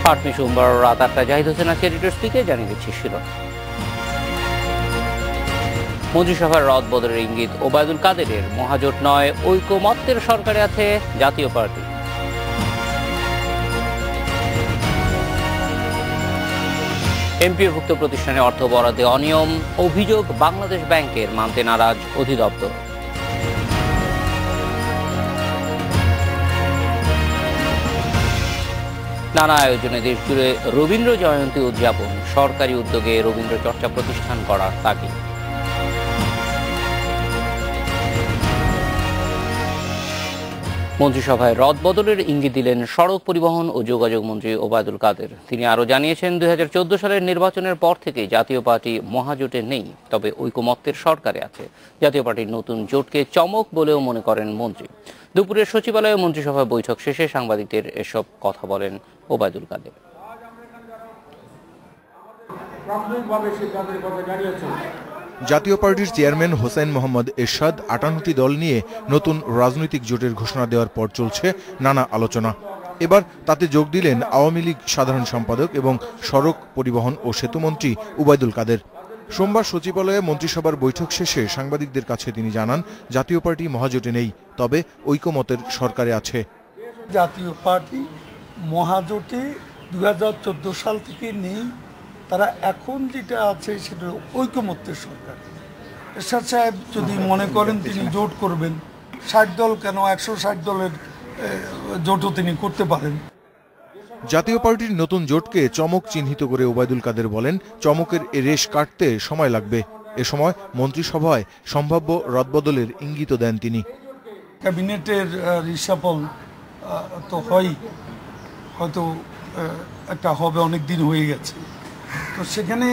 পাটনি সোমবার রাত 8টায় জাহিদ হোসেন আছে এডিটর স্পিকে জানিয়ে দিচ্ছি শিরোনাম। মন্ত্রিসভার রদ বদলের ইঙ্গিত, ওবায়দুল কাদেরের মহাজোট নয় ঐকমত্যের সরকারে আছে জাতীয় পার্টি। এমপিওভুক্ত প্রতিষ্ঠানে অর্থ বরাদ্দে অনিয়ম, অভিযোগ বাংলাদেশ ব্যাংকের, মানতে নারাজ অধিদপ্তর। নানা আয়োজনে দেশজুড়ে রবীন্দ্র জয়ন্তী উদযাপন, সরকারি উদ্যোগে রবীন্দ্র চর্চা প্রতিষ্ঠান করার তাগিদ। মন্ত্রিসভায় রদবদলের ইঙ্গিত দিলেন সড়ক পরিবহন ও যোগাযোগ মন্ত্রী ওবায়দুল কাদের। তিনি আরও জানিয়েছেন, 2014 সালের নির্বাচনের পর থেকে জাতীয় পার্টি মহাজোটে নেই, তবে ঐকমত্যের সরকারে আছে। জাতীয় পার্টির নতুন জোটকে চমক বলেও মনে করেন মন্ত্রী। দুপুরের সচিবালয়ে মন্ত্রিসভা বৈঠক শেষে সাংবাদিকদের এসব কথা বলেন ওবায়দুল কাদের। জাতীয় পার্টির চেয়ারম্যান হোসেন মোহাম্মদ এরশাদ 58টি দল নিয়ে নতুন রাজনৈতিক জোটের ঘোষণা দেওয়ার পর চলছে নানা আলোচনা। এবার তাতে যোগ দিলেন আওয়ামী লীগ সাধারণ সম্পাদক এবং সড়ক পরিবহন ও সেতুমন্ত্রী ওবায়দুল কাদের। সোমবার সচিবালয়ে মন্ত্রিসভার বৈঠক শেষে সাংবাদিকদের কাছে তিনি জানান, জাতীয় পার্টি মহাজোটে নেই, তবে ঐকমত্যের সরকারে আছে। জাতীয় পার্টি মহাজোটে 2014 সাল থেকে নেই, তারা এখন যেটা আছে সেটা ঐকমত্যের সরকার। এরশাদ সাহেব যদি মনে করেন তিনি জোট করবেন, 60 দল কেন 160 দলের জোটও তিনি করতে পারেন। জাতীয় পার্টির নতুন জোটকে চমক চিহ্নিত করে ওবায়দুল কাদের বলেন, চমকের এ রেশ কাটতে সময় লাগবে। এ সময় মন্ত্রিসভায় সম্ভাব্য রদবদলের ইঙ্গিত দেন তিনি। ক্যাবিনেটের রিসাফল তো হয়তো একটা হবে, অনেক দিন হয়ে গেছে, তো সেখানে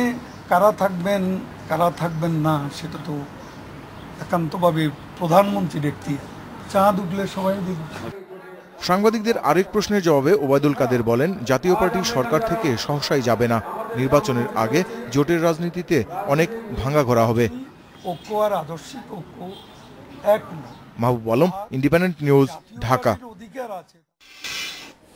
কারা থাকবেন না সেটা তো একান্তভাবে প্রধানমন্ত্রী ব্যক্তি, চাঁদ উঠলে সবাই দেখবে। সাংবাদিকদের আরেক প্রশ্নের জবাবে ওবায়দুল কাদের বলেন, জাতীয় পার্টি সরকার থেকে সহসাই যাবে না। নির্বাচনের আগে জোটের রাজনীতিতে অনেক ভাঙাঘোরা হবে। ঐক্য আর আদর্শিক ঐক্য এক না। Mahbub Alam, independent news, Dhaka.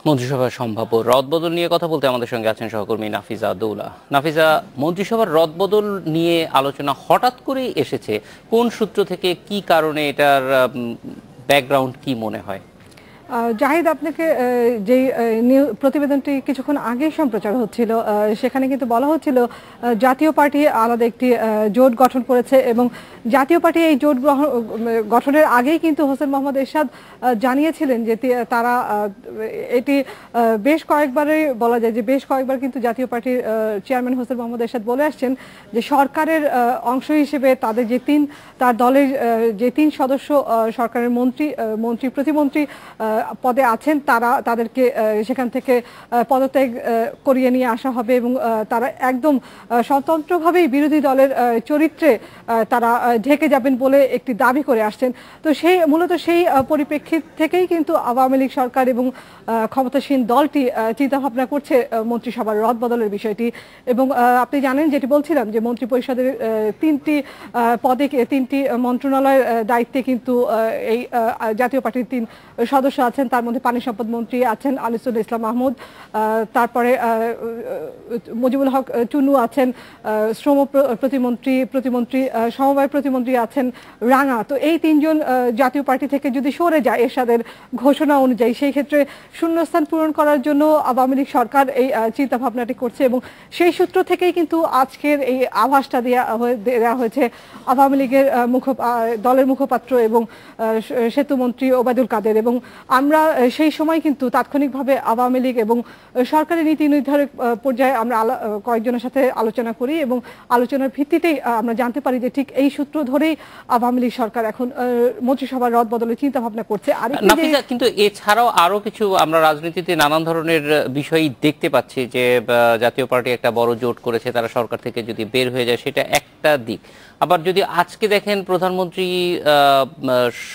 মন্ত্রিসভার সম্ভাব্য রদবদল নিয়ে কথা বলতে আমাদের সঙ্গে আছেন সহকর্মী নাফিজা দৌলা। নাফিজা, মন্ত্রিসভার রদবদল নিয়ে আলোচনা হঠাৎ করেই এসেছে, কোন সূত্র থেকে, কি কারণে, এটার ব্যাকগ্রাউন্ড কি মনে হয়? জাহিদ, আপনাকে যে প্রতিবেদনটি কিছুক্ষণ আগেই সম্প্রচার হচ্ছিল সেখানে কিন্তু বলা হচ্ছিল জাতীয় পার্টি আলাদা একটি জোট গঠন করেছে এবং জাতীয় পার্টি এই জোট গঠনের আগেই কিন্তু হোসেন মোহাম্মদ এরশাদ জানিয়েছিলেন যে তারা এটি বেশ কয়েকবারই বলা যায় যে বেশ কয়েকবার কিন্তু জাতীয় পার্টির চেয়ারম্যান হোসেন মোহাম্মদ এরশাদ বলে আসছেন যে সরকারের অংশ হিসেবে তাদের তার দলের যে 3 সদস্য সরকারের মন্ত্রী প্রতিমন্ত্রী পদে আছেন তাদেরকে সেখান থেকে পদত্যাগ করিয়ে নিয়ে আসা হবে এবং তারা একদম স্বতন্ত্রভাবেই বিরোধী দলের চরিত্রে তারা ঢেকে যাবেন বলে একটি দাবি করে আসছেন। তো মূলত সেই পরিপ্রেক্ষিত থেকেই কিন্তু আওয়ামী লীগ সরকার এবং ক্ষমতাসীন দলটি চিন্তাভাবনা করছে মন্ত্রিসভার রদবদলের বিষয়টি। এবং আপনি জানেন, যেটি বলছিলাম, যে মন্ত্রিপরিষদের 3টি পদে 3টি মন্ত্রণালয়ের দায়িত্বে কিন্তু এই জাতীয় পার্টির 3 সদস্য আছেন। তার মধ্যে পানি সম্পদ মন্ত্রী আছেন আনিসুল ইসলাম মাহমুদ, তারপরে মুজিবুল হক চুন্নু আছেন, শ্রম প্রতিমন্ত্রী সমবায় প্রতিমন্ত্রী আছেন রাঙা। তো এই 3 জন জাতীয় পার্টি থেকে যদি সরে যায় এরশাদের ঘোষণা অনুযায়ী, সেই ক্ষেত্রে শূন্যস্থান পূরণ করার জন্য আওয়ামী লীগ সরকার এই চিন্তা ভাবনাটি করছে এবং সেই সূত্র থেকেই কিন্তু আজকের এই আভাসটা দেওয়া হয়েছে আওয়ামী লীগের দলের মুখপাত্র এবং সেতুমন্ত্রী ওবায়দুল কাদের। এবং আমরা সেই সময় কিন্তু তাৎক্ষণিকভাবে আওয়ামী লীগ এবং সরকারের নীতি নির্ধারক পর্যায়ে আমরা কয়েকজনের সাথে আলোচনা করি এবং আলোচনার ভিত্তিতেই আমরা জানতে পারি যে ঠিক এই সূত্র ধরেই আওয়ামী লীগ সরকার এখন মন্ত্রিসভার রদবদলের চিন্তা ভাবনা করছে। আর কিন্তু এছাড়াও আরো কিছু আমরা রাজনীতিতে নানান ধরনের বিষয় দেখতে পাচ্ছি, যে জাতীয় পার্টি একটা বড় জোট করেছে, তারা সরকার থেকে যদি বের হয়ে যায় সেটা একটা দিক। আবার যদি আজকে দেখেন প্রধানমন্ত্রী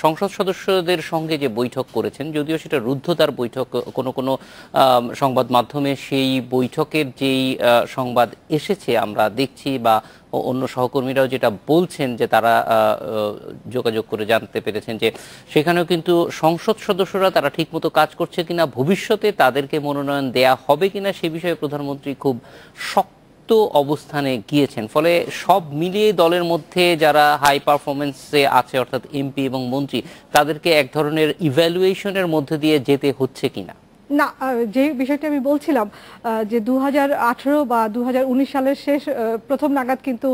সংসদ সদস্যদের সঙ্গে যে বৈঠক করেছেন, যদিও সেটা রুদ্ধতার বৈঠক, কোনো সংবাদ মাধ্যমে সেই বৈঠকের যেই সংবাদ এসেছে আমরা দেখছি বা অন্য সহকর্মীরাও যেটা বলছেন যে তারা যোগাযোগ করে জানতে পেরেছেন যে সেখানেও কিন্তু সংসদ সদস্যরা তারা ঠিকমতো কাজ করছে কিনা, ভবিষ্যতে তাদেরকে মনোনয়ন দেয়া হবে কিনা সে বিষয়ে প্রধানমন্ত্রী খুব শক্ত অবস্থানে গিয়েছেন। ফলে সব মিলিয়ে দলের মধ্যে যারা হাই পারফরমেন্সে আছে অর্থাৎ এমপি এবং মন্ত্রী তাদেরকে এক ধরনের ইভ্যালুয়েশনের মধ্যে দিয়ে যেতে হচ্ছে কিনা। না, যে বিষয়টি আমি বলছিলাম যে 2018 বা 2019 সালের শেষ প্রথম নাগাদ কিন্তু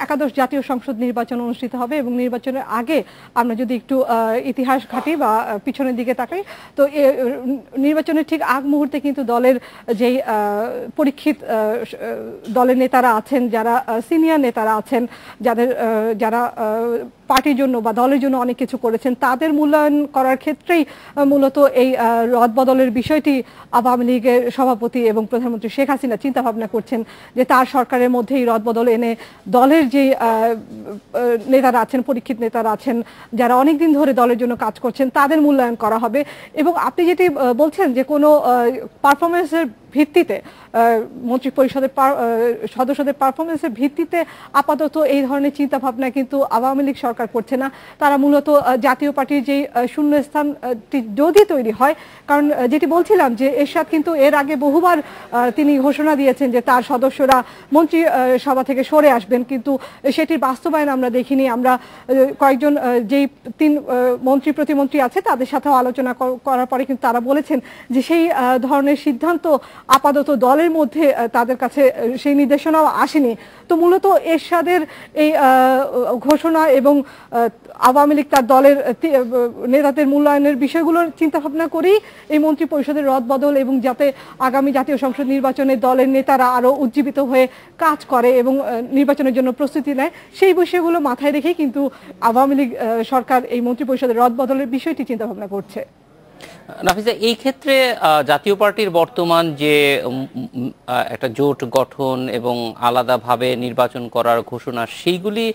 একাদশ জাতীয় সংসদ নির্বাচন অনুষ্ঠিত হবে এবং নির্বাচনের আগে আমরা যদি একটু ইতিহাস ঘাঁটি বা পিছনের দিকে তাকাই তো নির্বাচনের ঠিক আগ মুহূর্তে কিন্তু দলের যেই পরীক্ষিত দলের নেতারা আছেন, যারা সিনিয়র নেতারা আছেন, যারা পার্টির জন্য বা দলের জন্য অনেক কিছু করেছেন, তাদের মূল্যায়ন করার ক্ষেত্রেই মূলত এই রদবদলের বিষয়টি আওয়ামী লীগের সভাপতি এবং প্রধানমন্ত্রী শেখ হাসিনা চিন্তা ভাবনা করছেন যে তার সরকারের মধ্যে এই রদবদল এনে দলের যে নেতারা আছেন, পরীক্ষিত নেতারা আছেন, যারা অনেকদিন ধরে দলের জন্য কাজ করছেন, তাদের মূল্যায়ন করা হবে। এবং আপনি যেটি বলছেন যে কোনো পারফরমেন্সের ভিত্তিতে মন্ত্রী পরিষদের সদস্যদের পারফরমেন্সের ভিত্তিতে আপাতত এই ধরনের চিন্তা ভাবনা কিন্তু আওয়ামী লীগ সরকার করছে না। তারা মূলত জাতীয় পার্টির যে শূন্যস্থানটি যদি তৈরি হয়, কারণ যেটি বলছিলাম যে এরশাদ কিন্তু এর আগে বহুবার তিনি ঘোষণা দিয়েছেন যে তার সদস্যরা মন্ত্রী সভা থেকে সরে আসবেন, কিন্তু সেটির বাস্তবায়ন আমরা দেখিনি। আমরা কয়েকজন যেই 3 মন্ত্রী প্রতিমন্ত্রী আছে তাদের সাথেও আলোচনা করার পরে কিন্তু তারা বলেছেন যে সেই ধরনের সিদ্ধান্ত আপাতত দলের মধ্যে তাদের কাছে সেই নির্দেশনাও আসেনি। তো মূলত এরশাদের এই ঘোষণা এবং আওয়ামী লীগ তার দলের নেতাদের মূল্যায়নের বিষয়গুলোর চিন্তা ভাবনা করেই এই মন্ত্রী পরিষদের রদবদল এবং যাতে আগামী জাতীয় সংসদ নির্বাচনে দলের নেতারা আরো উজ্জীবিত হয়ে কাজ করে এবং নির্বাচনের জন্য প্রস্তুতি নেয়, সেই বিষয়গুলো মাথায় রেখেই কিন্তু আওয়ামী লীগ সরকার এই মন্ত্রী পরিষদের রদবদলের বিষয়টি চিন্তা ভাবনা করছে। নাফিসা, এই ক্ষেত্রে জাতীয় পার্টির বর্তমান যে একটা জোট গঠন এবং আলাদাভাবে নির্বাচন করার ঘোষণা, সেইগুলি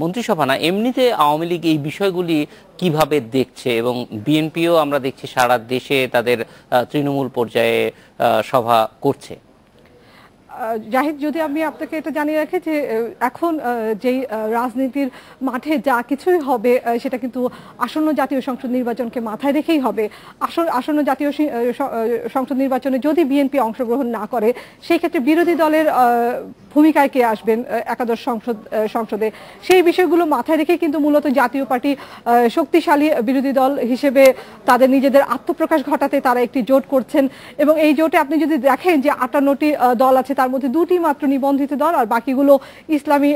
মন্ত্রিসভা না, এমনিতে আওয়ামী লীগ এই বিষয়গুলি কিভাবে দেখছে? এবং বিএনপিও আমরা দেখছি সারা দেশে তাদের তৃণমূল পর্যায়ে সভা করছে। জাহিদ, যদি আমি আপনাকে এটা জানিয়ে রাখি যে এখন যেই রাজনীতির মাঠে যা কিছুই হবে সেটা কিন্তু আসন্ন জাতীয় সংসদ নির্বাচনকে মাথায় রেখেই হবে। আসন্ন জাতীয় সংসদ নির্বাচনে যদি বিএনপি অংশগ্রহণ না করে, সেই ক্ষেত্রে বিরোধী দলের ভূমিকায় কে আসবেন একাদশ সংসদে, সেই বিষয়গুলো মাথায় রেখে কিন্তু মূলত জাতীয় পার্টি শক্তিশালী বিরোধী দল হিসেবে তাদের নিজেদের আত্মপ্রকাশ ঘটাতে তারা একটি জোট করছেন। এবং এই জোটে আপনি যদি দেখেন যে 58টি দল আছে, তার মধ্যে 2টি মাত্র নিবন্ধিত দল, আর বাকিগুলো ইসলামী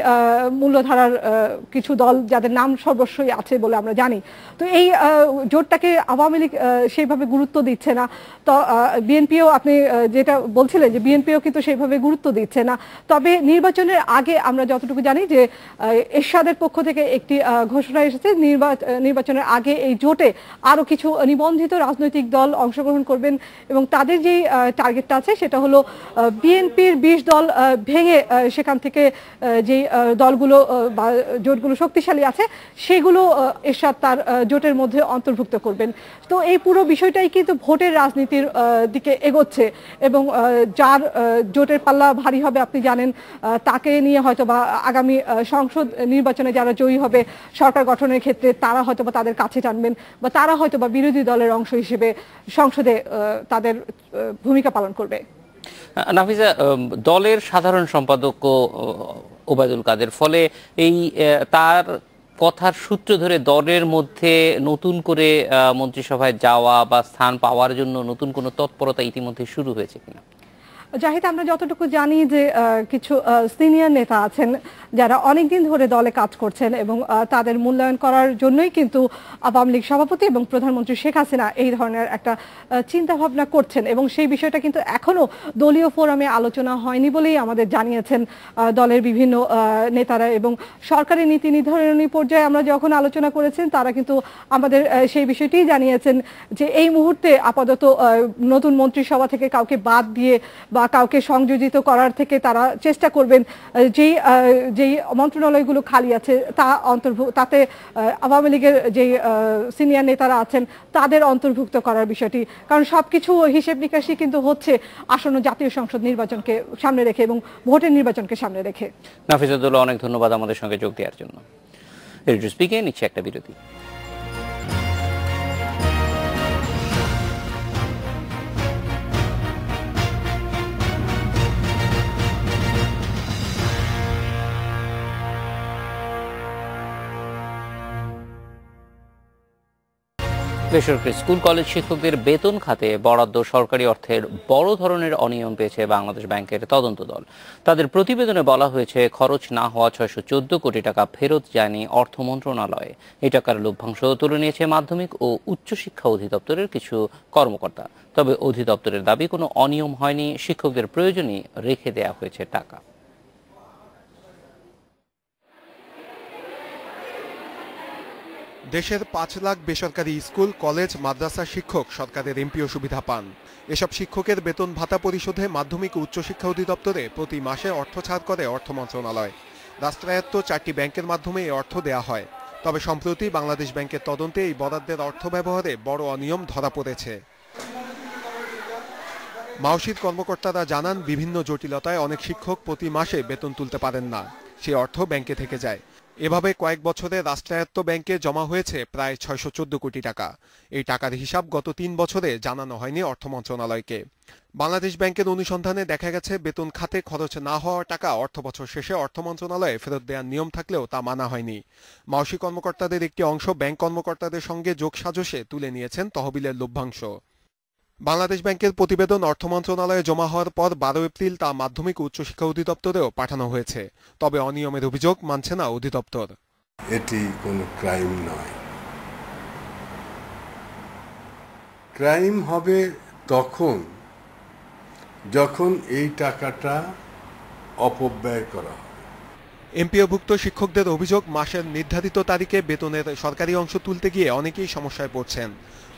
মূল্যধারার কিছু দল যাদের নাম সর্বস্বই আছে বলে আমরা জানি। তো এই জোটটাকে আওয়ামী লীগ সেইভাবে গুরুত্ব দিচ্ছে না। তো বিএনপিও, আপনি যেটা বলছিলেন যে বিএনপিও কিন্তু সেইভাবে গুরুত্ব দিচ্ছে না। তবে নির্বাচনের আগে আমরা যতটুকু জানি যে এরশাদের পক্ষ থেকে একটি ঘোষণা এসেছে, নির্বাচনের আগে এই জোটে আরো কিছু নিবন্ধিত রাজনৈতিক দল অংশগ্রহণ করবেন এবং তাদের যে টার্গেটটা আছে সেটা হলো বিএনপির 20 দল ভেঙে সেখান থেকে যে দলগুলো বা জোটগুলো শক্তিশালী আছে সেগুলো এরশাদ তার জোটের মধ্যে অন্তর্ভুক্ত করবেন। তো এই পুরো বিষয়টাই কিন্তু ভোটের রাজনীতির দিকে এগোচ্ছে এবং যার জোটের পাল্লা ভারী হবে আপনি জানেন, তাকে নিয়ে হয়তো বা আগামী সংসদ নির্বাচনে যারা জয়ী হবে সরকার গঠনের ক্ষেত্রে তারা হয়তো বা তাদের কাছে টানবেন বা তারা হয়তো বা বিরোধী দলের অংশ হিসেবে সংসদে তাদের ভূমিকা পালন করবে। নাফিসা, দলের সাধারণ সম্পাদক ওবায়দুল কাদের, ফলে এই তার কথার সূত্র ধরে দলের মধ্যে নতুন করে মন্ত্রিসভায় যাওয়া বা স্থান পাওয়ার জন্য নতুন কোনো তৎপরতা ইতিমধ্যে শুরু হয়েছে কিনা? জাহিদ, আমরা যতটুকু জানি যে কিছু সিনিয়র নেতা আছেন যারা অনেকদিন ধরে দলে কাজ করছেন এবং তাদের মূল্যায়ন করার জন্যই কিন্তু আওয়ামী লীগ সভাপতি এবং প্রধানমন্ত্রী শেখ হাসিনা এই ধরনের একটা চিন্তা ভাবনা করছেন এবং সেই বিষয়টা কিন্তু এখনো দলীয় ফোরামে আলোচনা হয়নি বলেই আমাদের জানিয়েছেন দলের বিভিন্ন নেতারা। এবং সরকারি নীতি নির্ধারণী পর্যায়ে আমরা যখন আলোচনা করেছেন তারা কিন্তু আমাদের সেই বিষয়টিই জানিয়েছেন যে এই মুহূর্তে আপাতত নতুন মন্ত্রিসভা থেকে কাউকে বাদ দিয়ে বা বা কাউকে সংযোজিত করার থেকে তারা চেষ্টা করবেন যেই মন্ত্রণালয়গুলো খালি আছে তাতে আওয়ামী লীগের যেই সিনিয়র নেতারা আছেন তাদের অন্তর্ভুক্ত করার বিষয়টি, কারণ সবকিছু হিসেব নিকাশই কিন্তু হচ্ছে আসন্ন জাতীয় সংসদ নির্বাচনকে সামনে রেখে এবং ভোটের নির্বাচনকে সামনে রেখে। নাফিসাতুল্লাহ, অনেক ধন্যবাদ আমাদের সঙ্গে যোগ দেওয়ার জন্য। স্পিকে নিচ্ছে একটা বিরতি। বেসরকারি স্কুল কলেজ শিক্ষকদের বেতন খাতে বরাদ্দ সরকারি অর্থের বড় ধরনের অনিয়ম পেয়েছে বাংলাদেশ ব্যাংকের তদন্ত দল। তাদের প্রতিবেদনে বলা হয়েছে খরচ না হওয়া ৬১৪ কোটি টাকা ফেরত যায়নি অর্থ মন্ত্রণালয়ে। এই টাকার লভ্যাংশ তুলে নিয়েছে মাধ্যমিক ও উচ্চশিক্ষা অধিদপ্তরের কিছু কর্মকর্তা। তবে অধিদপ্তরের দাবি কোনো অনিয়ম হয়নি, শিক্ষকদের প্রয়োজনই রেখে দেয়া হয়েছে টাকা। দেশের ৫ লাখ বেসরকারি স্কুল কলেজ মাদ্রাসা শিক্ষক সরকারের এমপিও সুবিধা পান। এসব শিক্ষকের বেতন ভাতা পরিশোধে মাধ্যমিক ও উচ্চশিক্ষা অধিদপ্তরে প্রতি মাসে অর্থ ছাড় করে অর্থ মন্ত্রণালয়। রাষ্ট্রায়ত্ত 4টি ব্যাংকের মাধ্যমে এই অর্থ দেয়া হয়। তবে সম্প্রতি বাংলাদেশ ব্যাংকের তদন্তে এই বরাদ্দের অর্থ ব্যবহারে বড় অনিয়ম ধরা পড়েছে। মাওসির কর্মকর্তারা জানান, বিভিন্ন জটিলতায় অনেক শিক্ষক প্রতি মাসে বেতন তুলতে পারেন না, সেই অর্থ ব্যাংকে থেকে যায়। এভাবে কয়েক বছরে রাষ্ট্রায়ত্ত ব্যাংকে জমা হয়েছে প্রায় ৬১৪ কোটি টাকা। এই টাকার হিসাব গত ৩ বছরে জানানো হয়নি অর্থ মন্ত্রণালয়কে। বাংলাদেশ ব্যাংকের অনুসন্ধানে দেখা গেছে, বেতন খাতে খরচ না হওয়া টাকা অর্থ বছর শেষে অর্থ মন্ত্রণালয়ে ফেরত দেওয়ার নিয়ম থাকলেও তা মানা হয়নি। মাওসি কর্মকর্তাদের একটি অংশ ব্যাংক কর্মকর্তাদের সঙ্গে যোগসাজশে তুলে নিয়েছেন তহবিলের লভ্যাংশ। বাংলাদেশ ব্যাংকের প্রতিবেদন অর্থ মন্ত্রণালয়ে জমা হওয়ার পর ১২ এপ্রিল তা মাধ্যমিক ও উচ্চশিক্ষা অধিদপ্তরেও পাঠানো হয়েছে। তবে অনিয়মের অভিযোগ মানছে না অধিদপ্তর। এটি কোনো ক্রাইম নয়। ক্রাইম হবে তখন যখন এই টাকাটা অপব্যয় করা হয়। এমপিওভুক্ত শিক্ষকদের অভিযোগ, মাসের নির্ধারিত তারিখে বেতনের সরকারি অংশ তুলতে গিয়ে অনেকেই সমস্যায় পড়ছেন।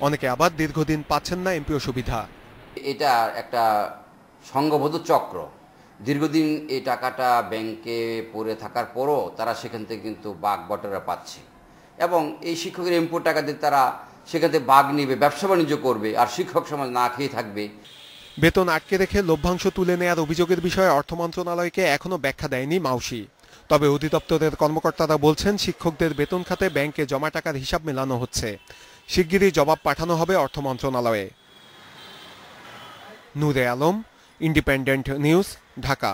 অনেকে আবার দীর্ঘদিন পাচ্ছেন না এমপিও সুবিধা। এটা একটা সংঘবদ্ধ চক্র। দীর্ঘদিন এই টাকাটা ব্যাংকে পড়ে থাকার পরও তারা সেখান থেকে কিন্তু বাগ বটরা পাচ্ছে, এবং এই শিক্ষকের এমপিও টাকা দিয়ে তারা সেখান থেকে বাগ নিবে, ব্যবসা বাণিজ্য করবে, আর শিক্ষক সমাজ না খেয়ে থাকবে। বেতন আটকে রেখে লভ্যাংশ তুলে নেওয়ার অভিযোগের বিষয়ে অর্থ মন্ত্রণালয়কে এখনো ব্যাখ্যা দেয়নি মাওসি। তবে অধিদপ্তরের কর্মকর্তারা বলছেন, শিক্ষকদের বেতন খাতে ব্যাংকে জমা টাকার হিসাব মেলানো হচ্ছে। শিগগিরই জবাব পাঠানো হবে অর্থ মন্ত্রণালয়ে। নূরে আলম, ইন্ডিপেন্ডেন্ট নিউজ, ঢাকা।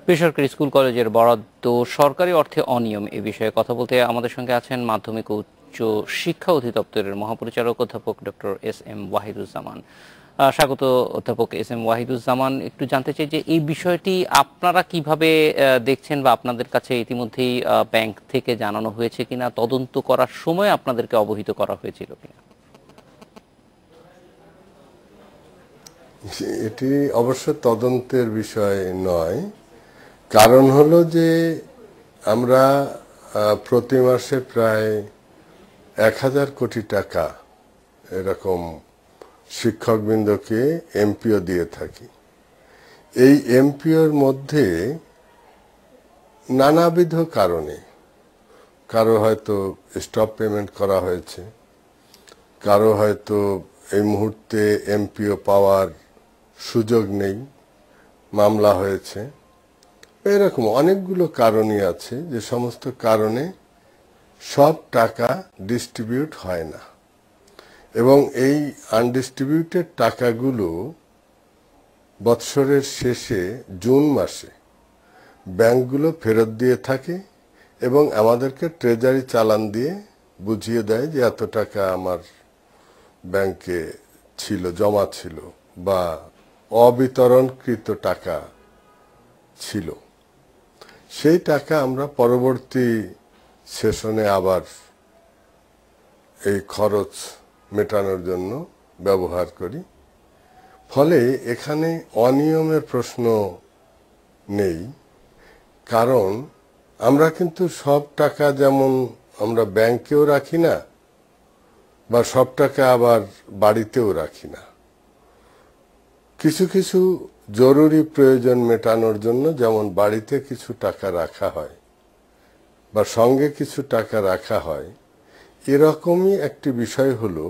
বেসরকারি স্কুল কলেজের বরাদ্দ সরকারি অর্থে অনিয়ম এ বিষয়ে কথা বলতে আমাদের সঙ্গে আছেন মাধ্যমিক ও উচ্চ শিক্ষা অধিদপ্তরের মহাপরিচালক অধ্যাপক ডক্টর এস.এম. ওয়াহিদুজ্জামান। স্বাগত অধ্যাপক এস.এম. ওয়াহিদুজ্জামান। একটু জানতে চাই যে এই বিষয়টি আপনারা কিভাবে দেখছেন, বা আপনাদের কাছে ইতিমধ্যেই ব্যাংক থেকে জানানো হয়েছে কিনা, তদন্ত করার সময় আপনাদেরকে অবহিত করা হয়েছিল কিনা? এটি অবশ্য তদন্তের বিষয় নয়। কারণ হলো যে আমরা প্রতি মাসে প্রায় ১,০০০ কোটি টাকা এরকম শিক্ষকবৃন্দকে এমপিও দিয়ে থাকি। এই এমপিওর মধ্যে নানাবিধ কারণে, কারো হয়তো স্টপ পেমেন্ট করা হয়েছে, কারো হয়তো এই মুহূর্তে এমপিও পাওয়ার সুযোগ নেই, মামলা হয়েছে, এরকম অনেকগুলো কারণই আছে, যে সমস্ত কারণে সব টাকা ডিস্ট্রিবিউট হয় না, এবং এই আনডিস্ট্রিবিউটেড টাকাগুলো বৎসরের শেষে জুন মাসে ব্যাংকগুলো ফেরত দিয়ে থাকে, এবং আমাদেরকে ট্রেজারি চালান দিয়ে বুঝিয়ে দেয় যে এত টাকা আমার ব্যাংকে ছিল, জমা ছিল, বা অবিতরণকৃত টাকা ছিল। সেই টাকা আমরা পরবর্তী সেশনে আবার এই খরচ মেটানোর জন্য ব্যবহার করি। ফলে এখানে অনিয়মের প্রশ্ন নেই, কারণ আমরা কিন্তু সব টাকা যেমন আমরা ব্যাংকেও রাখি না, বা সব টাকা আবার বাড়িতেও রাখি না। কিছু কিছু জরুরি প্রয়োজন মেটানোর জন্য, যেমন বাড়িতে কিছু টাকা রাখা হয় বা সঙ্গে কিছু টাকা রাখা হয়, এরকমই একটি বিষয় হলো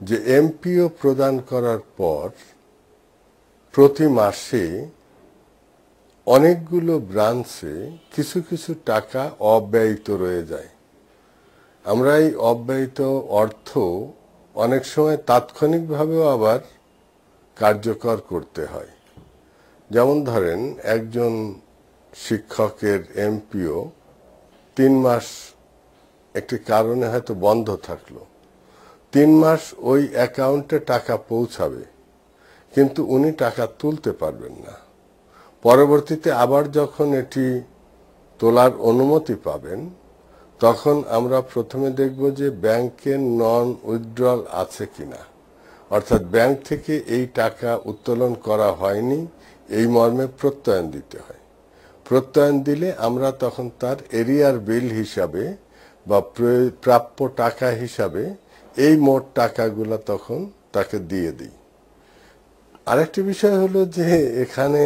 যে এমপিও প্রদান করার পর প্রতি মাসে অনেকগুলো ব্রাঞ্চে কিছু কিছু টাকা অব্যয়িত রয়ে যায়। আমরা এই অব্যয়িত অর্থ অনেক সময় তাৎক্ষণিকভাবেও আবার কার্যকর করতে হয়। যেমন ধরেন, একজন শিক্ষকের এমপিও 3 মাস একটি কারণে হয়তো বন্ধ থাকলো, 3 মাস ওই অ্যাকাউন্টে টাকা পৌঁছাবে, কিন্তু উনি টাকা তুলতে পারবেন না। পরবর্তীতে আবার যখন এটি তোলার অনুমতি পাবেন, তখন আমরা প্রথমে দেখব যে ব্যাংকের নন উইথড্রল আছে কিনা, অর্থাৎ ব্যাংক থেকে এই টাকা উত্তোলন করা হয়নি এই মর্মে প্রত্যয়ন দিতে হয়। প্রত্যয়ন দিলে আমরা তখন তার এরিয়ার বিল হিসাবে বা প্রাপ্য টাকা হিসাবে এই মোট টাকাগুলো তখন তাকে দিয়ে দিই। আরেকটি বিষয় হলো যে এখানে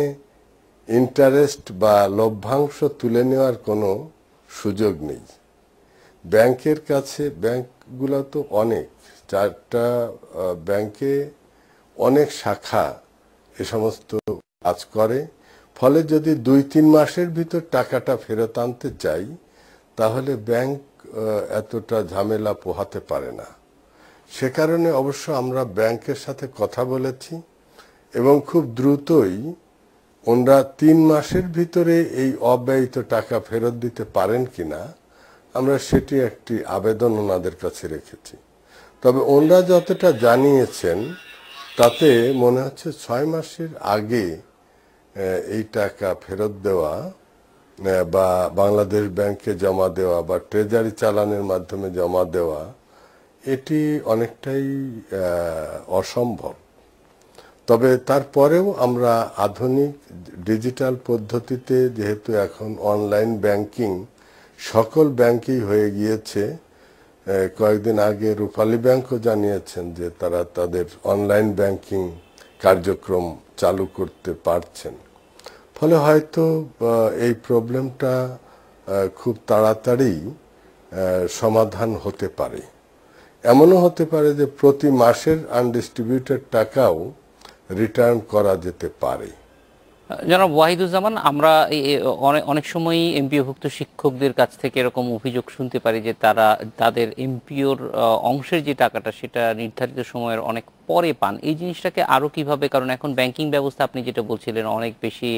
ইন্টারেস্ট বা লভ্যাংশ তুলে নেওয়ার কোনো সুযোগ নেই। ব্যাংকের কাছে, ব্যাংকগুলো তো অনেক, 4টা ব্যাংকে অনেক শাখা এ সমস্ত কাজ করে, ফলে যদি 2-3 মাসের ভিতর টাকাটা ফেরত আনতে চাই, তাহলে ব্যাংক এতটা ঝামেলা পোহাতে পারে না। সে কারণে অবশ্য আমরা ব্যাংকের সাথে কথা বলেছি এবং খুব দ্রুতই ওনারা 3 মাসের ভিতরে এই অব্যয়িত টাকা ফেরত দিতে পারেন কিনা আমরা সেটি একটি আবেদন ওনাদের কাছে রেখেছি। তবে ওনারা যতটা জানিয়েছেন তাতে মনে হচ্ছে 6 মাসের আগে এই টাকা ফেরত দেওয়া বা বাংলাদেশ ব্যাংকে জমা দেওয়া বা ট্রেজারি চালানের মাধ্যমে জমা দেওয়া এটি অনেকটাই অসম্ভব। তবে তারপরেও আমরা আধুনিক ডিজিটাল পদ্ধতিতে, যেহেতু এখন অনলাইন ব্যাংকিং সকল ব্যাংকেই হয়ে গিয়েছে, কয়েকদিন আগে রূপালী ব্যাংকও জানিয়েছেন যে তারা তাদের অনলাইন ব্যাংকিং কার্যক্রম চালু করতে পারছেন। ফলে হয়তো এই প্রবলেমটা খুব তাড়াতাড়ি সমাধান হতে পারে। এমনও হতে পারে যে প্রতি মাসের আনডিস্ট্রিবিউটেড টাকাও রিটার্ন করা যেতে পারে। জনাব ওয়াহিদুজ্জামান, আমরা অনেক সময় এমপিওভুক্ত শিক্ষকদের কাছ থেকে এরকম অভিযোগ শুনতে পারি যে তারা তাদের এমপিওর অংশের যে টাকাটা সেটা নির্ধারিত সময়ের অনেক পরে পান। এই জিনিসটাকে আরো কিভাবে, কারণ এখন ব্যাংকিং ব্যবস্থা আপনি যেটা বলছিলেন অনেক বেশি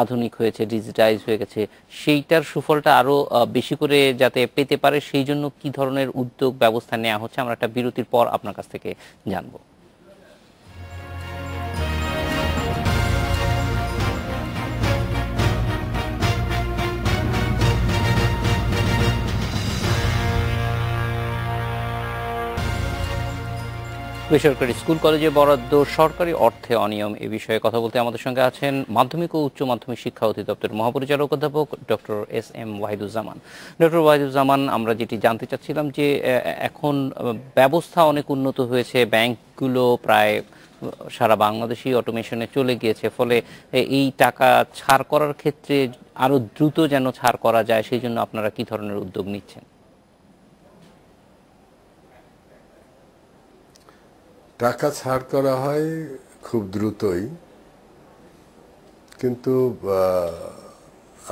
আধুনিক হয়েছে, ডিজিটাইজ হয়ে গেছে, সেইটার সুফলটা আরো বেশি করে যাতে পেতে পারে সেই জন্য কি ধরনের উদ্যোগ ব্যবস্থা নেওয়া হচ্ছে, আমরা একটা বিরতির পর আপনার কাছ থেকে জানবো। বেসরকারি স্কুল কলেজে বরাদ্দ, সরকারি অর্থে অনিয়ম, এ বিষয়ে কথা বলতে আমাদের সঙ্গে আছেন মাধ্যমিক ও উচ্চ মাধ্যমিক শিক্ষা অধিদপ্তরের মহাপরিচালক অধ্যাপক doctor SM. Wahiduzzaman. Doctor Wahiduzzaman, আমরা যেটি জানতে চাচ্ছিলাম যে এখন ব্যবস্থা অনেক উন্নত হয়েছে, ব্যাংকগুলো প্রায় সারা বাংলাদেশই অটোমেশনে চলে গিয়েছে, ফলে এই টাকা ছাড় করার ক্ষেত্রে আরো দ্রুত যেন ছাড় করা যায় সেই জন্য আপনারা কি ধরনের উদ্যোগ নিচ্ছেন? টাকা ছাড় করা হয় খুব দ্রুতই, কিন্তু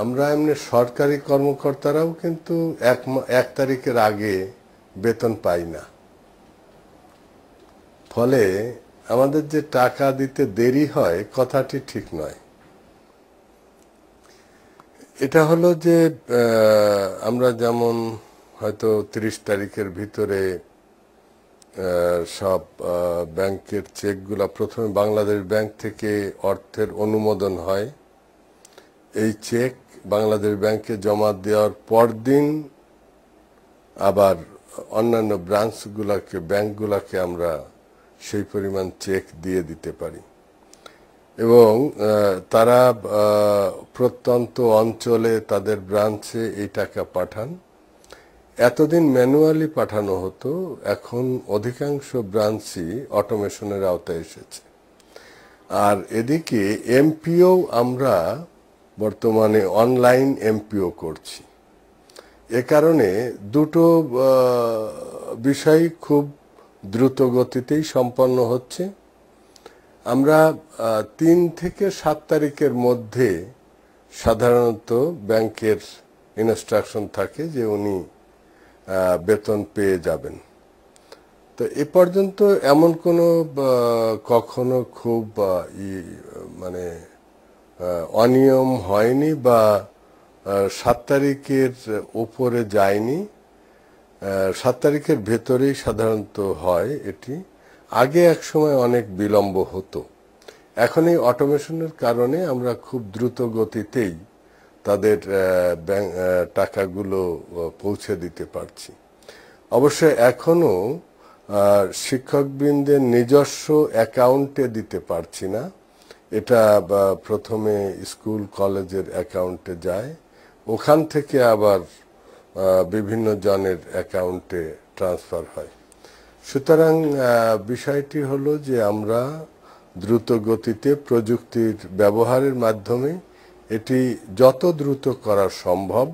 আমরা এমনি সরকারি কর্মকর্তারাও কিন্তু 1 তারিখের আগে বেতন পাই না। ফলে আমাদের যে টাকা দিতে দেরি হয় কথাটি ঠিক নয়। এটা হলো যে আমরা যেমন হয়তো 30 তারিখের ভিতরে সব ব্যাংকের চেকগুলা প্রথমে বাংলাদেশ ব্যাংক থেকে অর্থের অনুমোদন হয়, এই চেক বাংলাদেশ ব্যাংকে জমা দেওয়ার পরদিন আবার অন্যান্য ব্রাঞ্চগুলোকে, ব্যাংকগুলোকে আমরা সেই পরিমাণ চেক দিয়ে দিতে পারি এবং তারা প্রত্যন্ত অঞ্চলে তাদের ব্রাঞ্চে এই টাকা পাঠান। এতদিন ম্যানুয়ালি পাঠানো হতো, এখন অধিকাংশ ব্রাঞ্চই অটোমেশনের আওতায় এসেছে। আর এদিকে এমপিও আমরা বর্তমানে অনলাইন এমপিও করছি। এ কারণে দুটো বিষয় খুব দ্রুত গতিতেই সম্পন্ন হচ্ছে। আমরা 3 থেকে 7 তারিখের মধ্যে সাধারণত ব্যাংকের ইনস্ট্রাকশন থাকে যে উনি বেতন পেয়ে যাবেন। তো এ পর্যন্ত এমন কোনো কখনো খুব মানে অনিয়ম হয়নি বা 7 তারিখের উপরে যায়নি। 7 তারিখের ভেতরেই সাধারণত হয় এটি। আগে এক সময় অনেক বিলম্ব হতো। এখন এই অটোমেশনের কারণে আমরা খুব দ্রুত গতিতেই তাদের টাকাগুলো পৌঁছে দিতে পারছি। অবশ্য এখনো শিক্ষকবৃন্দের নিজস্ব অ্যাকাউন্টে দিতে পারছি না। এটা প্রথমে স্কুল কলেজের অ্যাকাউন্টে যায়, ওখান থেকে আবার বিভিন্ন জনের অ্যাকাউন্টে ট্রান্সফার হয়। সুতরাং বিষয়টি হলো যে আমরা দ্রুত গতিতে প্রযুক্তির ব্যবহারের মাধ্যমে এটি যত দ্রুত করা সম্ভব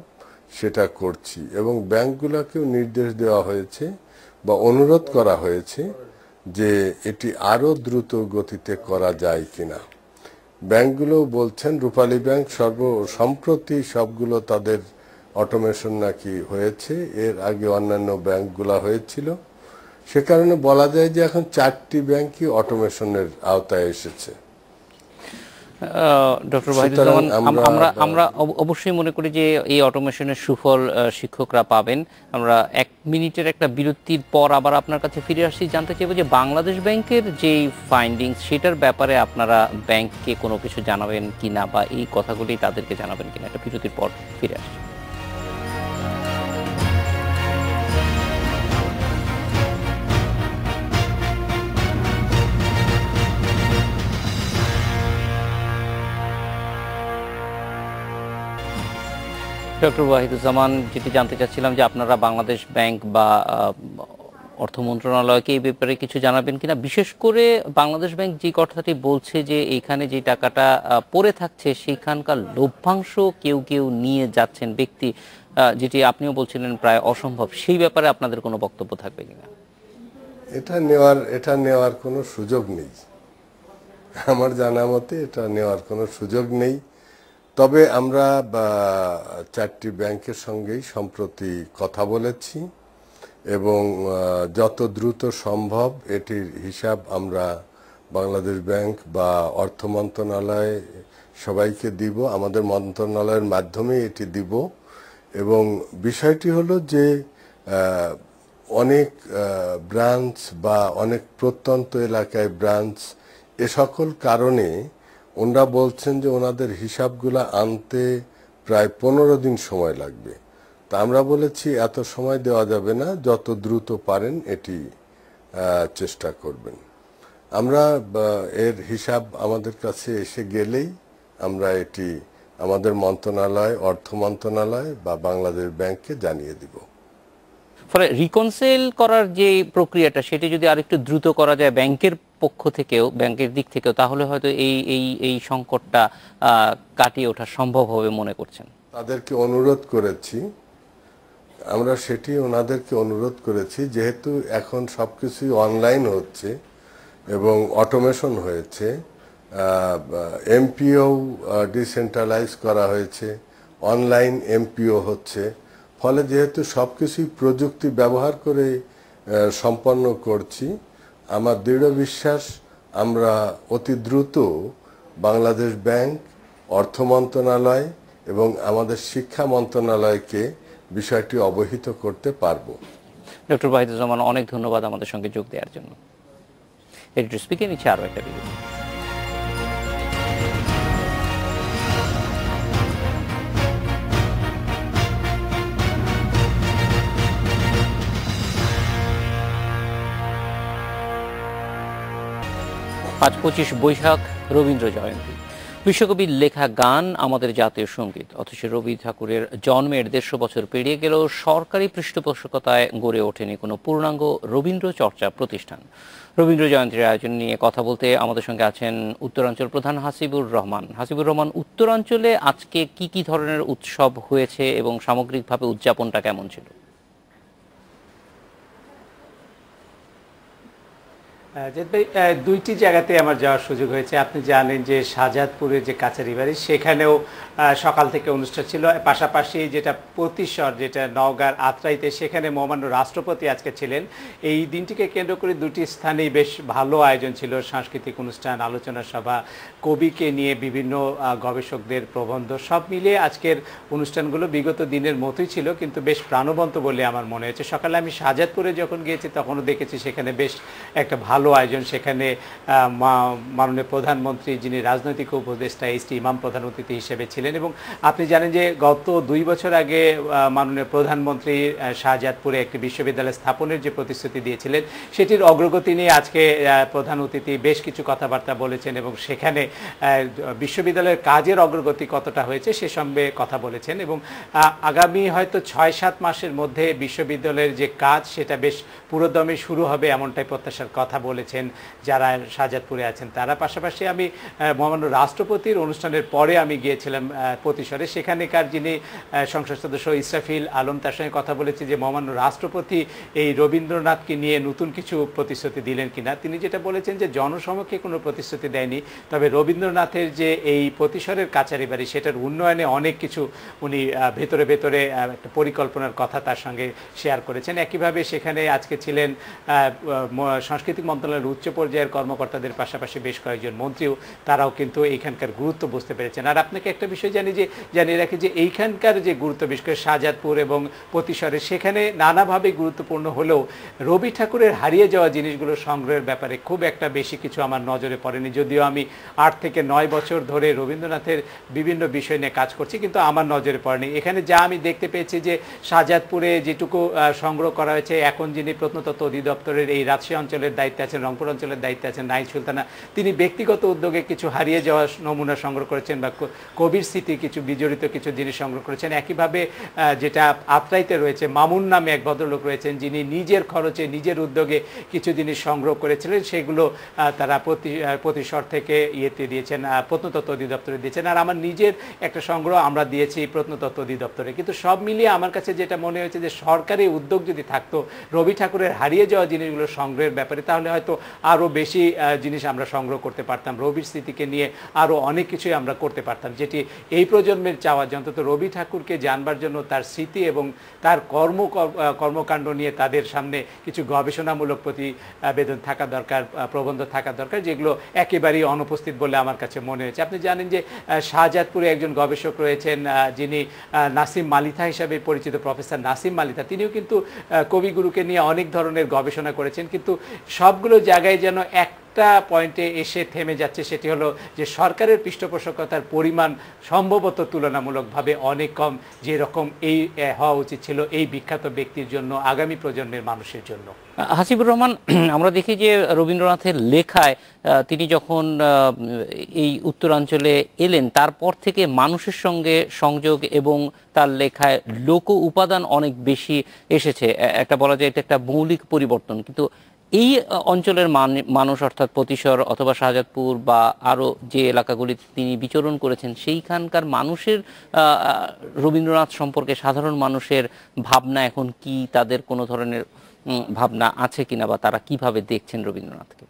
সেটা করছি এবং ব্যাংকগুলোকেও নির্দেশ দেওয়া হয়েছে বা অনুরোধ করা হয়েছে যে এটি আরো দ্রুত গতিতে করা যায় কিনা। ব্যাংকগুলো বলছেন, রূপালী ব্যাংক সম্প্রতি সবগুলো তাদের অটোমেশন নাকি হয়েছে, এর আগে অন্যান্য ব্যাংকগুলো হয়েছিল। সে কারণে বলা যায় যে এখন 4টি ব্যাংকই অটোমেশনের আওতায় এসেছে। ডক্টর ওয়াহিদুজ্জামান, আমরা অবশ্যই মনে করি যে এই অটোমেশনের সুফল শিক্ষকরা পাবেন। আমরা 1 মিনিটের একটা বিরতির পর আবার আপনার কাছে ফিরে আসছি, জানতে চাইব যে বাংলাদেশ ব্যাংকের যে ফাইন্ডিংস সেটার ব্যাপারে আপনারা ব্যাংককে কোনো কিছু জানাবেন কিনা বা এই কথাগুলি তাদেরকে জানাবেন কিনা। একটা বিরতির পর ফিরে আসছি। ডক্টর ওয়াহিদুজ্জামান, যেটি জানতে চাচ্ছিলাম যে আপনারা বাংলাদেশ ব্যাংক বা অর্থ মন্ত্রণালয়কে এই ব্যাপারে কিছু জানাবেন কিনা, বিশেষ করে বাংলাদেশ ব্যাংক যে কথাটি বলছে যে এখানে যে টাকাটা পড়ে থাকছে সেখানকার লভ্যাংশ কেউ কেউ নিয়ে যাচ্ছেন ব্যক্তি, যেটি আপনিও বলছিলেন প্রায় অসম্ভব, সেই ব্যাপারে আপনাদের কোনো বক্তব্য থাকবে কিনা? এটা নেওয়ার কোনো সুযোগ নেই, আমার জানা মতে এটা নেওয়ার কোনো সুযোগ নেই। তবে আমরা 4টি ব্যাংকের সঙ্গেই সম্প্রতি কথা বলেছি এবং যত দ্রুত সম্ভব এটির হিসাব আমরা বাংলাদেশ ব্যাংক বা অর্থ মন্ত্রণালয় সবাইকে দিব, আমাদের মন্ত্রণালয়ের মাধ্যমে এটি দিব। এবং বিষয়টি হলো যে অনেক ব্রাঞ্চ বা অনেক প্রত্যন্ত এলাকায় ব্রাঞ্চ, এ সকল কারণে ওনারা বলছেন যে ওনাদের হিসাবগুলো আনতে প্রায় 15 দিন সময় লাগবে। তা আমরা বলেছি এত সময় দেওয়া যাবে না, যত দ্রুত পারেন এটি চেষ্টা করবেন। আমরা এর হিসাব আমাদের কাছে এসে গেলেই আমরা এটি আমাদের মন্ত্রণালয়, অর্থ মন্ত্রণালয় বা বাংলাদেশ ব্যাংককে জানিয়ে দিব। ফলে রিকনসিল করার যে প্রক্রিয়াটা সেটি যদি আরেকটু দ্রুত করা যায় ব্যাংকের পক্ষ থেকেও, ব্যাংকের দিক থেকেও, তাহলে হয়তো এই সংকটটা কাটিয়ে ওঠা সম্ভব হবে মনে করছেন? তাদেরকে অনুরোধ করেছি, আমরা সেটি ওনাদেরকে অনুরোধ করেছি, যেহেতু এখন সবকিছুই অনলাইন হচ্ছে এবং অটোমেশন হয়েছে, এমপিও ডিসেন্ট্রালাইজ করা হয়েছে, অনলাইন এমপিও হচ্ছে, ফলে যেহেতু সবকিছুই প্রযুক্তি ব্যবহার করে সম্পন্ন করছি, আমার দৃঢ় বিশ্বাস আমরা অতি দ্রুত বাংলাদেশ ব্যাংক, অর্থ মন্ত্রণালয় এবং আমাদের শিক্ষা মন্ত্রণালয়কে বিষয়টি অবহিত করতে পারবো। ডক্টর ওয়াহিদুজ্জামান, অনেক ধন্যবাদ আমাদের সঙ্গে যোগ দেওয়ার জন্য। এডিটর স্পিকে নিচ্ছে আরও একটা বিরতি। আজ 25 বৈশাখ, রবীন্দ্র জয়ন্তী। বিশ্বকবির লেখা গান আমাদের জাতীয় সঙ্গীত, অথচ রবি ঠাকুরের জন্মের 150 বছর পেরিয়ে গেলেও সরকারি পৃষ্ঠপোষকতায় গড়ে ওঠেনি কোনো পূর্ণাঙ্গ রবীন্দ্র চর্চা প্রতিষ্ঠান। রবীন্দ্র জয়ন্তীর আয়োজন নিয়ে কথা বলতে আমাদের সঙ্গে আছেন উত্তরাঞ্চল প্রধান হাসিবুর রহমান। হাসিবুর রহমান, উত্তরাঞ্চলে আজকে কি কি ধরনের উৎসব হয়েছে এবং সামগ্রিকভাবে উদযাপনটা কেমন ছিল? দুইটি জায়গাতে আমার যাওয়ার সুযোগ হয়েছে। আপনি জানেন যে শাহজাদপুরে যে কাছারি বাড়ি, সেখানেও সকাল থেকে অনুষ্ঠান ছিল। পাশাপাশি যেটা প্রতিশর, যেটা নওগাঁর আত্রাইতে, সেখানে মহামান্য রাষ্ট্রপতি আজকে ছিলেন। এই দিনটিকে কেন্দ্র করে দুটি স্থানেই বেশ ভালো আয়োজন ছিল, সাংস্কৃতিক অনুষ্ঠান, আলোচনা সভা, কবিকে নিয়ে বিভিন্ন গবেষকদের প্রবন্ধ, সব মিলিয়ে আজকের অনুষ্ঠানগুলো বিগত দিনের মতোই ছিল, কিন্তু বেশ প্রাণবন্ত বলে আমার মনে হয়েছে। সকালে আমি শাহজাদপুরে যখন গিয়েছি তখনও দেখেছি সেখানে বেশ একটা ভালো আয়োজন। সেখানে মাননীয় প্রধানমন্ত্রী, যিনি রাজনৈতিক উপদেষ্টা এইচ.টি. ইমাম প্রধান অতিথি হিসেবে ছিলেন। এবং আপনি জানেন যে গত 2 বছর আগে মাননীয় প্রধানমন্ত্রী শাহজাদপুরে একটি বিশ্ববিদ্যালয় স্থাপনের যে প্রতিশ্রুতি দিয়েছিলেন, সেটির অগ্রগতি নিয়ে আজকে প্রধান অতিথি বেশ কিছু কথাবার্তা বলেছেন এবং সেখানে বিশ্ববিদ্যালয়ের কাজের অগ্রগতি কতটা হয়েছে সে সম্বন্ধে কথা বলেছেন। এবং আগামী হয়তো 6-7 মাসের মধ্যে বিশ্ববিদ্যালয়ের যে কাজ সেটা বেশ পুরোদমে শুরু হবে, এমনটাই প্রত্যাশার কথা বলেছেন যারা শাহজাদপুরে আছেন তারা। পাশাপাশি আমি মহামান্য রাষ্ট্রপতির অনুষ্ঠানের পরে আমি গিয়েছিলাম প্রতিশরে। সেখানেকার যিনি সংসদ সদস্য ইসরাফিল আলম, তার সঙ্গে কথা বলেছি যে মহামান্য রাষ্ট্রপতি এই রবীন্দ্রনাথকে নিয়ে নতুন কিছু প্রতিশ্রুতি দিলেন কিনা। তিনি যেটা বলেছেন যে জনসমক্ষে কোনো প্রতিশ্রুতি দেয়নি, তবে রবীন্দ্রনাথের যে এই প্রতিশরের কাছারি বাড়ি, সেটার উন্নয়নে অনেক কিছু উনি ভেতরে ভেতরে একটা পরিকল্পনার কথা তার সঙ্গে শেয়ার করেছেন। একইভাবে সেখানে আজকে ছিলেন সাংস্কৃতিক মন্ত্রণালয়ের উচ্চ পর্যায়ের কর্মকর্তাদের পাশাপাশি বেশ কয়েকজন মন্ত্রীও, তারাও কিন্তু এইখানকার গুরুত্ব বুঝতে পেরেছেন। আর আপনাকে একটা বিষয় জানিয়ে রাখি যে এইখানকার যে গুরুত্ব, বিশেষ করে শাহজাদপুর এবং প্রতিশরে, সেখানে নানাভাবে গুরুত্বপূর্ণ হলেও রবি ঠাকুরের হারিয়ে যাওয়া জিনিসগুলো সংগ্রহের ব্যাপারে খুব একটা বেশি কিছু আমার নজরে পড়েনি। যদিও আমি 8 থেকে 9 বছর ধরে রবীন্দ্রনাথের বিভিন্ন বিষয় নিয়ে কাজ করছি, কিন্তু আমার নজরে পড়েনি। এখানে যা আমি দেখতে পেয়েছি যে শাহজাদপুরে যেটুকু সংগ্রহ করা হয়েছে, এখন যিনি প্রত্নতত্ত্ব অধিদপ্তরের এই রাজশাহী অঞ্চলের দায়িত্বে আছেন, রংপুর অঞ্চলের দায়িত্বে আছেন নাহিদ সুলতানা, তিনি ব্যক্তিগত উদ্যোগে কিছু হারিয়ে যাওয়া নমুনা সংগ্রহ করেছেন বা কবির স্মৃতি কিছু বিজড়িত কিছু জিনিস সংগ্রহ করেছেন। একইভাবে যেটা আত্রাইতে রয়েছে, মামুন নামে এক ভদ্রলোক রয়েছেন যিনি নিজের খরচে নিজের উদ্যোগে কিছু জিনিস সংগ্রহ করেছিলেন, সেগুলো তারা প্রতিশর থেকে ইয়েতে দিয়েছেন, প্রত্নতত্ত্ব অধিদপ্তরে দিয়েছেন। আর আমার নিজের একটা সংগ্রহ আমরা দিয়েছি প্রত্নতত্ত্ব অধিদপ্তরে। কিন্তু সব মিলিয়ে আমার কাছে যেটা মনে হয়েছে যে সরকারি উদ্যোগ যদি থাকতো রবি ঠাকুরের হারিয়ে যাওয়া জিনিসগুলো সংগ্রহের ব্যাপারে, তাহলে হয়তো আরও বেশি জিনিস আমরা সংগ্রহ করতে পারতাম। রবির স্মৃতিকে নিয়ে আরও অনেক কিছুই আমরা করতে পারতাম, যেটি এই প্রজন্মের চাওয়া যে অন্তত রবি ঠাকুরকে জানবার জন্য তার স্মৃতি এবং তার কর্মকাণ্ড নিয়ে তাদের সামনে কিছু গবেষণামূলক প্রতিবেদন থাকা দরকার, প্রবন্ধ থাকা দরকার, যেগুলো একেবারেই অনুপস্থিত বলে আমার কাছে মনে হয়েছে। আপনি জানেন যে শাহজাদপুরে একজন গবেষক রয়েছেন যিনি নাসিম মালিথা হিসাবে পরিচিত, প্রফেসর নাসিম মালিথা, তিনিও কিন্তু কবিগুরুকে নিয়ে অনেক ধরনের গবেষণা করেছেন, কিন্তু সবগুলো জায়গায় যেন একটা পয়েন্টে এসে থেমে যাচ্ছে, সেটি হলো যে সরকারের পৃষ্ঠপোষকতার পরিমাণ সম্ভবত তুলনামূলকভাবে অনেক কম, যেরকম এই হওয়া উচিত ছিল এই বিখ্যাত ব্যক্তির জন্য, আগামী প্রজন্মের মানুষের জন্য। হাসিবুর রহমান, আমরা দেখি যে রবীন্দ্রনাথের লেখায় তিনি যখন এই উত্তরাঞ্চলে এলেন তারপর থেকে মানুষের সঙ্গে সংযোগ এবং তার লেখায় লোক উপাদান অনেক বেশি এসেছে। একটা বলা যায় এটা একটা মৌলিক পরিবর্তন। কিন্তু এই অঞ্চলের মানুষ, অর্থাৎ প্রতিশর অথবা শাহজাদপুর বা আরও যে এলাকাগুলি তিনি বিচরণ করেছেন, সেইখানকার মানুষের রবীন্দ্রনাথ সম্পর্কে সাধারণ মানুষের ভাবনা এখন কি, তাদের কোনো ধরনের ভাবনা আছে কিনা, বা তারা কিভাবে দেখছেন রবীন্দ্রনাথকে?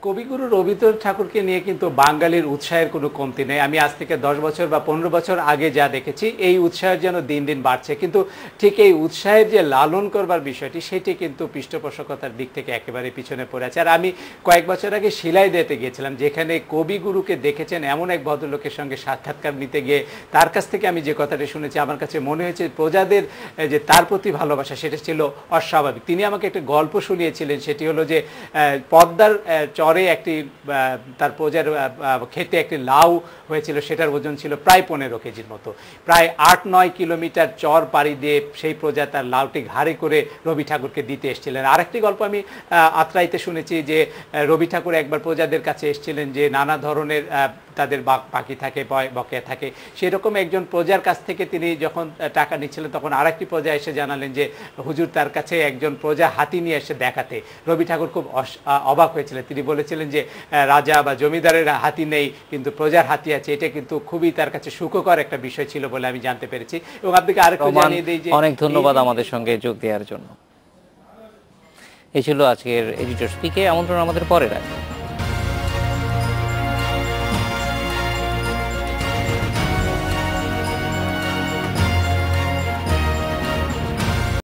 কবিগুরু রবীন্দ্রনাথ ঠাকুরকে নিয়ে কিন্তু বাঙালির উৎসাহের কোনো কমতি নেই। আমি আজ থেকে 10 বছর বা 15 বছর আগে যা দেখেছি, এই উৎসাহের যেন দিন দিন বাড়ছে। কিন্তু ঠিক এই উৎসাহের যে লালন করবার বিষয়টি, সেটি কিন্তু পৃষ্ঠপোষকতার দিক থেকে একেবারে পিছনে পড়ে আছে। আর আমি কয়েক বছর আগে শিলাইদহতে গিয়েছিলাম, যেখানে কবিগুরুকে দেখেছেন এমন এক ভদ্রলোকের সঙ্গে সাক্ষাৎকার নিতে গিয়ে তার কাছ থেকে আমি যে কথাটি শুনেছি, আমার কাছে মনে হয়েছে প্রজাদের যে তার প্রতি ভালোবাসা, সেটা ছিল অস্বাভাবিক। তিনি আমাকে একটা গল্প শুনিয়েছিলেন, সেটি হলো যে পদ্মার চরে একটি তার প্রজার খেতে একটি লাউ হয়েছিল, সেটার ওজন ছিল প্রায় 15 কেজির মতো। প্রায় 8-9 কিলোমিটার চর পাড়ি দিয়ে সেই প্রজা তার লাউটি ঘাড়ে করে রবি ঠাকুরকে দিতে এসেছিলেন। আরেকটি গল্প আমি আত্রাইতে শুনেছি যে রবি ঠাকুর একবার প্রজাদের কাছে এসেছিলেন যে নানা ধরনের তাদের বাকি থাকে, বকেয়া থাকে, সেরকম একজন প্রজার কাছ থেকে তিনি যখন টাকা নিচ্ছিলেন তখন আরেকটি প্রজা এসে জানালেন যে হুজুর তার কাছে একজন প্রজা হাতি নিয়ে এসে দেখাতে। রবি ঠাকুর খুব অবাক হয়েছিলেন, তিনি বলেছিলেন যে রাজা বা জমিদারের হাতি নেই কিন্তু প্রজার হাতি আছে, এটা কিন্তু খুবই তার কাছে সুখকর একটা বিষয় ছিল বলে আমি জানতে পেরেছি। এবং আপনাকে আরেকটু জানিয়ে দিই যে অনেক ধন্যবাদ আমাদের সঙ্গে যোগ দেওয়ার জন্য। এই ছিল আজকের এডিটর স্পিকে। আমন্ত্রণ আমাদের পরে রাখবেন।